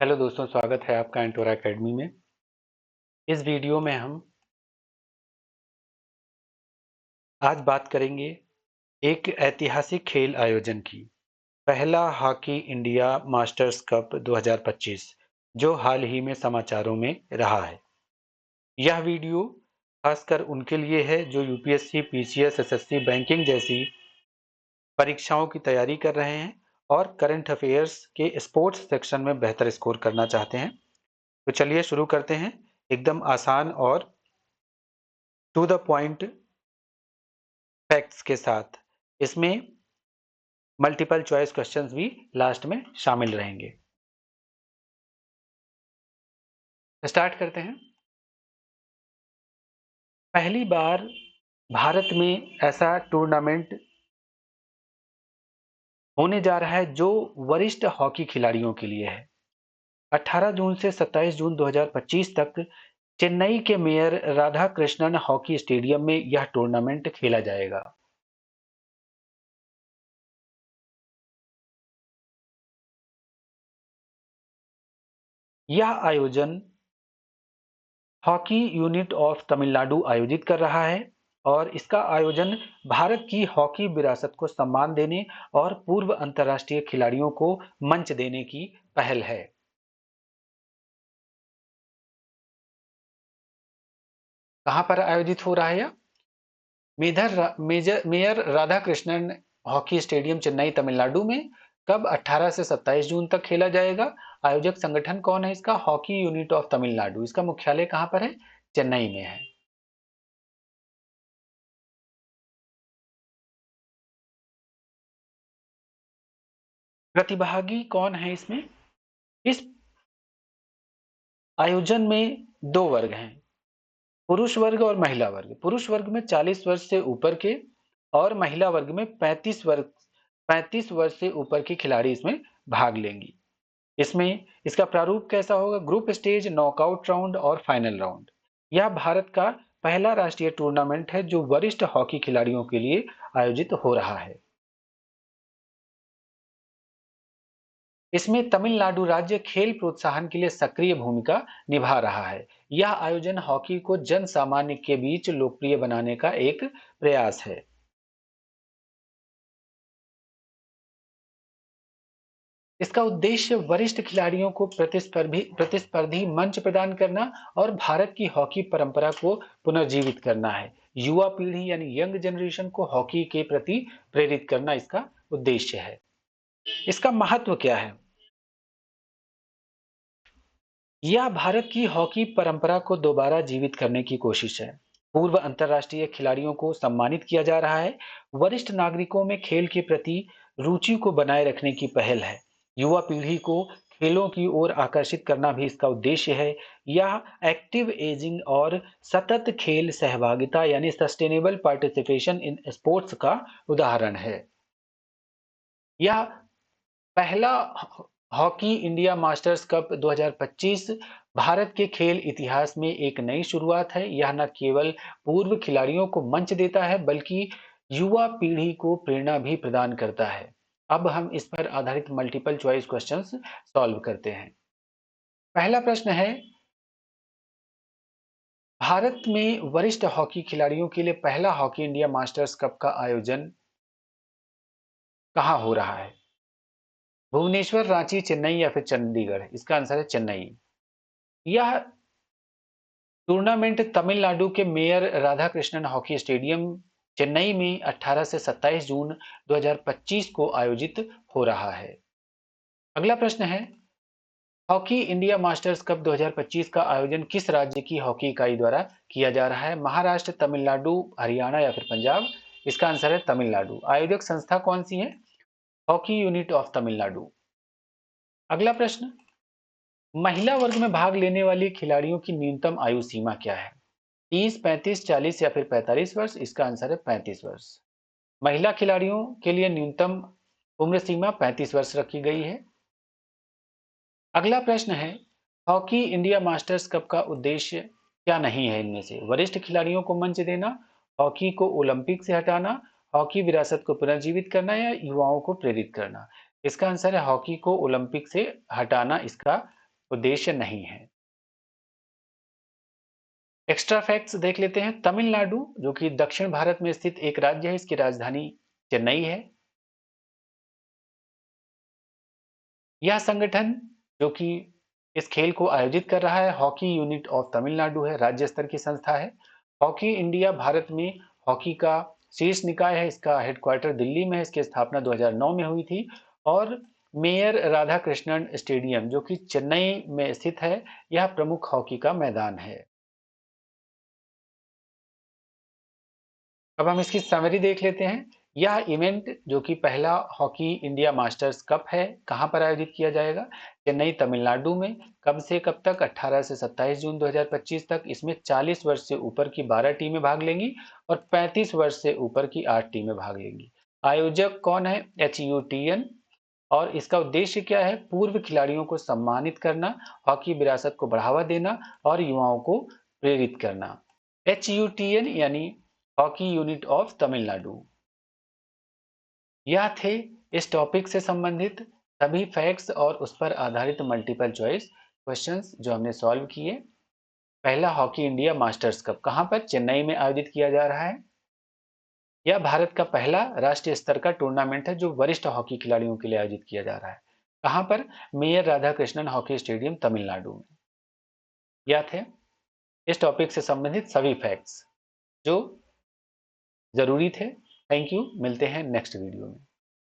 Hello दोस्तों, स्वागत है आपका एंटोरा एकेडमी में। इस वीडियो में हम आज बात करेंगे एक ऐतिहासिक खेल आयोजन की। पहला हॉकी इंडिया मास्टर्स कप 2025 जो हाल ही में समाचारों में रहा है। यह वीडियो खासकर उनके लिए है जो यूपीएससी, पीसीएस, एसएससी, बैंकिंग जैसी परीक्षाओं की तैयारी कर रहे हैं और करंट अफेयर्स के स्पोर्ट्स सेक्शन में बेहतर स्कोर करना चाहते हैं। तो चलिए शुरू करते हैं एकदम आसान और टू द पॉइंट फैक्ट्स के साथ। इसमें मल्टीपल चॉइस क्वेश्चंस भी लास्ट में शामिल रहेंगे। स्टार्ट करते हैं। पहली बार भारत में ऐसा टूर्नामेंट होने जा रहा है जो वरिष्ठ हॉकी खिलाड़ियों के लिए है। 18 जून से 27 जून 2025 तक चेन्नई के mayor Radha Krishnan hockey stadium में यह टूर्नामेंट खेला जाएगा। यह आयोजन हॉकी यूनिट ऑफ तमिलनाडु आयोजित कर रहा है और इसका आयोजन भारत की हॉकी विरासत को सम्मान देने और पूर्व अंतर्राष्ट्रीय खिलाड़ियों को मंच देने की पहल है। कहां पर आयोजित हो रहा है यह? Mayor Radha Krishnan hockey stadium, Chennai, Tamil Nadu में। कब? 18 से 27 जून तक खेला जाएगा। आयोजक संगठन कौन है इसका? Hockey unit of Tamil Nadu. इसका मुख्यालय कहां पर है? चेन्नई में है। प्रतिभागी कौन है इसमें? इस आयोजन में दो वर्ग हैं, पुरुष वर्ग और महिला वर्ग। पुरुष वर्ग में 40 वर्ष से ऊपर के और महिला वर्ग में 35 वर्ष से ऊपर की खिलाड़ी इसमें भाग लेंगी। इसमें इसका प्रारूप कैसा होगा? ग्रुप स्टेज, नॉकआउट राउंड और फाइनल राउंड। यह भारत का पहला राष्ट्रीय टूर्नामेंट है जो वरिष्ठ हॉकी खिलाड़ियों के लिए आयोजित हो रहा है। इसमें तमिलनाडु राज्य खेल प्रोत्साहन के लिए सक्रिय भूमिका निभा रहा है। यह आयोजन हॉकी को जन सामान्य के बीच लोकप्रिय बनाने का एक प्रयास है। इसका उद्देश्य वरिष्ठ खिलाड़ियों को प्रतिस्पर्धी मंच प्रदान करना और भारत की हॉकी परंपरा को पुनर्जीवित करना है। युवा पीढ़ी यानी यंग जनरेशन को हॉकी के प्रति प्रेरित करना इसका उद्देश्य है। इसका महत्व क्या है? यह भारत की हॉकी परंपरा को दोबारा जीवित करने की कोशिश है। पूर्व अंतर्राष्ट्रीय खिलाड़ियों को सम्मानित किया जा रहा है। वरिष्ठ नागरिकों में खेल के प्रति रुचि को बनाए रखने की पहल है। युवा पीढ़ी को खेलों की ओर आकर्षित करना भी इसका उद्देश्य है। यह एक्टिव एजिंग और सतत खेल सहभागिता यानी सस्टेनेबल पार्टिसिपेशन इन स्पोर्ट्स का उदाहरण है। यह पहला hockey India masters cup 2025 Bharat के खेल इतिहास में एक नई शुरुआत है। यह न केवल पूर्व खिलाड़ियों को मंच देता है बल्कि युवा पीढ़ी को प्रेरणा भी प्रदान करता है। अब हम इस पर आधारित मल्टीपल चॉइस क्वेश्चंस सॉल्व करते हैं। पहला प्रश्न है, भारत में वरिष्ठ हॉकी खिलाड़ियों के लिए पहला हॉकी इंडिया मास्टर्स कप का आयोजन कहां हो रहा है? भुवनेश्वर, रांची, चेन्नई या फिर चंडीगढ़? इसका आंसर है चेन्नई। यह टूर्नामेंट तमिलनाडु के mayor Radhakrishnan hockey stadium, Chennai में 18 से 27 जून 2025 को आयोजित हो रहा है। अगला प्रश्न है, हॉकी इंडिया मास्टर्स कप 2025 का आयोजन किस राज्य की हॉकी इकाई द्वारा किया जा रहा है? महाराष्ट्र, तमिलनाडु, हरियाणा या फिर पंजाब? इसका आंसर है तमिलनाडु। आयोजक संस्था कौन सी है? Hockey unit of Tamil Nadu. अगला प्रश्न, महिला वर्ग में भाग लेने वाली खिलाड़ियों की न्यूनतम आयु सीमा क्या है? 30, 35, 40 या फिर 45 वर्ष? इसका आंसर है 35 वर्ष। महिला खिलाड़ियों के लिए न्यूनतम उम्र सीमा 35 वर्ष रखी गई है। अगला प्रश्न है, हॉकी इंडिया मास्टर्स कप का उद्देश्य क्या नहीं है इनमें से? वरिष्ठ खिलाड़ियों को मंच देना, हॉकी को ओलंपिक से हटाना, हॉकी विरासत को पुनर्जीवित करना या युवाओं को प्रेरित करना? इसका आंसर है हॉकी को ओलंपिक से हटाना इसका उद्देश्य नहीं है। एक्स्ट्रा फैक्ट्स देख लेते हैं। तमिलनाडु जो कि दक्षिण भारत में स्थित एक राज्य है, इसकी राजधानी चेन्नई है। यह संगठन जो कि इस खेल को आयोजित कर रहा है, हॉकी यूनिट ऑफ तमिलनाडु है, राज्य स्तर की संस्था है। हॉकी इंडिया भारत में हॉकी का शीर्ष निकाय है, इसका हेडक्वार्टर दिल्ली में है, इसकी स्थापना 2009 में हुई थी। और मेयर राधा कृष्णन स्टेडियम जो कि चेन्नई में स्थित है, यह प्रमुख हॉकी का मैदान है। अब हम इसकी समरी देख लेते हैं। यह इवेंट जो कि पहला हॉकी इंडिया मास्टर्स कप है, कहां पर आयोजित किया जाएगा? चेन्नई तमिलनाडु में। कब से कब तक? 18 से 27 जून 2025 तक। इसमें 40 वर्ष से ऊपर की 12 टीमें भाग लेंगी और 35 वर्ष से ऊपर की 8 टीमें भाग लेंगी। आयोजक कौन है? HUTN। और इसका उद्देश्य क्या है? पूर्व खिलाड़ियों को सम्मानित करना, हॉकी विरासत को बढ़ावा देना और युवाओं को प्रेरित करना। HUTN यानी हॉकी यूनिट ऑफ तमिलनाडु। यह थे इस टॉपिक से संबंधित सभी फैक्ट्स और उस पर आधारित मल्टीपल चॉइस क्वेश्चंस जो हमने सॉल्व किए। पहला, हॉकी इंडिया मास्टर्स कप कहां पर? चेन्नई में आयोजित किया जा रहा है। यह भारत का पहला राष्ट्रीय स्तर का टूर्नामेंट है जो वरिष्ठ हॉकी खिलाड़ियों के लिए आयोजित किया जा रहा है। कहां पर? Mayor Radha Krishnan hockey stadium Tamil Nadu में। यह थे इस टॉपिक से संबंधित सभी फैक्ट्स जो जरूरी थे। थैंक यू, मिलते हैं नेक्स्ट वीडियो में।